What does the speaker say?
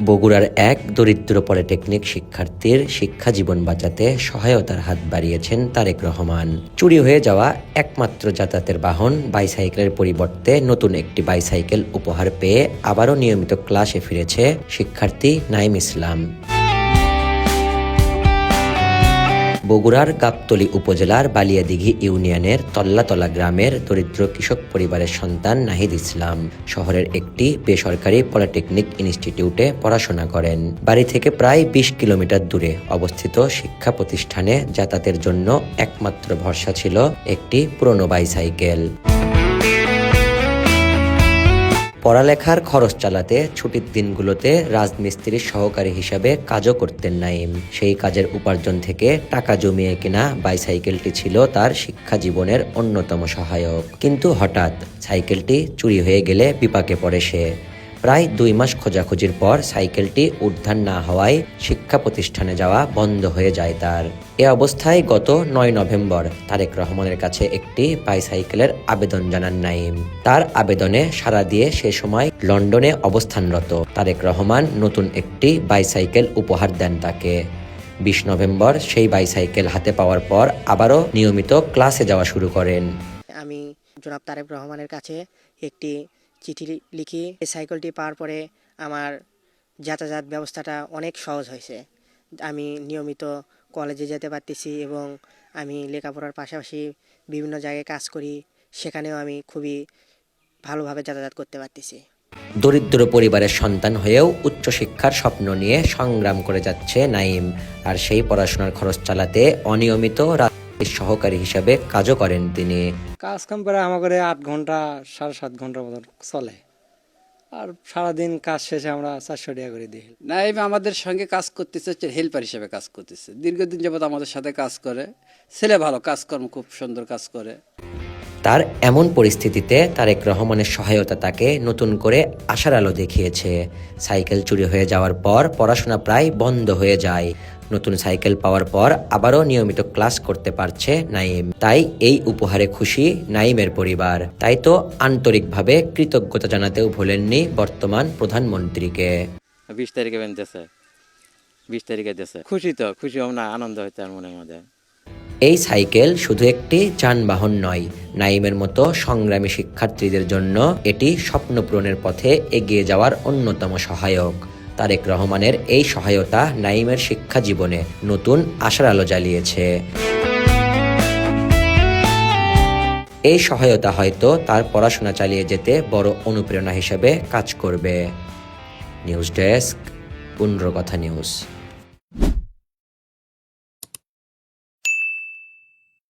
বগুড়ার এক দরিদ্র পলিটেকনিক শিক্ষার্থীর শিক্ষা জীবন বাঁচাতে সহায়তার হাত বাড়িয়েছেন তারেক রহমান। চুরি হয়ে যাওয়া একমাত্র যাতায়াতের বাহন বাইসাইকেলের পরিবর্তে নতুন একটি বাইসাইকেল উপহার পেয়ে আবারও নিয়মিত ক্লাসে ফিরেছে শিক্ষার্থী নাঈম ইসলাম। বগুড়ার গাবতলী উপজেলার বালিয়াদিঘি ইউনিয়নের তল্লাতলা গ্রামের দরিদ্র কৃষক পরিবারের সন্তান নাহিদ ইসলাম শহরের একটি বেসরকারি পলিটেকনিক ইনস্টিটিউটে পড়াশোনা করেন। বাড়ি থেকে প্রায় ২০ কিলোমিটার দূরে অবস্থিত শিক্ষা প্রতিষ্ঠানে যাতায়াতের জন্য একমাত্র ভরসা ছিল একটি পুরনো বাইসাইকেল। পড়ালেখার খরচ চালাতে ছুটির দিনগুলোতে রাজমিস্ত্রির সহকারী হিসাবে কাজও করতেন নাঈম। সেই কাজের উপার্জন থেকে টাকা জমিয়ে কেনা বাইসাইকেলটি ছিল তার শিক্ষা জীবনের অন্যতম সহায়ক। কিন্তু হঠাৎ সাইকেলটি চুরি হয়ে গেলে বিপাকে পড়ে সে। প্রায় ২ মাস খোঁজাখুঁজির পর সাইকেলটি উদ্ধার না হওয়ায় শিক্ষা প্রতিষ্ঠানে যাওয়া বন্ধ হয়ে যায় তার। এ অবস্থায় গত ৯ নভেম্বর তারেক রহমানের কাছে একটি বাইসাইকেলের আবেদন জানান নাঈম। তার আবেদনে সাড়া দিয়ে সে সময় লন্ডনে অবস্থানরত তারেক রহমান নতুন একটি বাইসাইকেল উপহার দেন তাকে। ২০ নভেম্বর সেই বাইসাইকেল হাতে পাওয়ার পর আবারও নিয়মিত ক্লাসে যাওয়া শুরু করেন। আমি জনাব তারেক রহমানের কাছে একটি চিঠি লিখি। এই সাইকেলটি পাওয়ার পরে আমার যাতায়াত ব্যবস্থাটা অনেক সহজ হয়েছে। আমি নিয়মিত কলেজে যেতে পারতেছি এবং আমি লেখাপড়ার পাশাপাশি বিভিন্ন জায়গায় কাজ করি, সেখানেও আমি খুবই ভালোভাবে যাতায়াত করতে পারতেছি। দরিদ্র পরিবারের সন্তান হয়েও উচ্চশিক্ষার স্বপ্ন নিয়ে সংগ্রাম করে যাচ্ছে নাঈম। আর সেই পড়াশোনার খরচ চালাতে অনিয়মিত সহকারী হিসাবে কাজও করেন তিনি। কাজ কাম করে আমাদের ৮ ঘন্টা ৭.৫ ঘন্টার মতন চলে, আর সারাদিন কাজ শেষে আমরা ৪০০ টাকা করে দিই। নাঈম আমাদের সঙ্গে কাজ করতেছে, হচ্ছে হেল্পার হিসেবে কাজ করতেছে। দীর্ঘদিন যাবত আমাদের সাথে কাজ করে। ছেলে ভালো, কাজকর্ম খুব সুন্দর কাজ করে। তার এমন পরিস্থিতিতে তারেক রহমানের সহায়তা তাকে নতুন করে আশার আলো দেখিয়েছে। সাইকেল চুরি হয়ে যাওয়ার পর পড়াশোনা প্রায় বন্ধ হয়ে যায়। নতুন সাইকেল পাওয়ার পর আবারও নিয়মিত ক্লাস করতে পারছে নাঈম। তাই এই উপহারে খুশি নাঈমের পরিবার। তাই তো আন্তরিকভাবে কৃতজ্ঞতা জানাতেও ভোলেননি বর্তমান প্রধানমন্ত্রীকে। ২০ তারিখে বেঁধেছে, ২০ তারিখে দিয়েছে। খুশি হব না, আনন্দ হইতে আর মনের মধ্যে। এই সাইকেল শুধু একটি যানবাহন নয়, নাঈমের মতো সংগ্রামী শিক্ষার্থীদের জন্য এটি স্বপ্ন পূরণের পথে এগিয়ে যাওয়ার অন্যতম সহায়ক। তারেক রহমানের এই সহায়তা নাঈমের শিক্ষা জীবনে নতুন আশার আলো জ্বালিয়েছে। এই সহায়তা হয়তো তার পড়াশোনা চালিয়ে যেতে বড় অনুপ্রেরণা হিসেবে কাজ করবে। নিউজ ডেস্ক, ১৫ কথা নিউজ।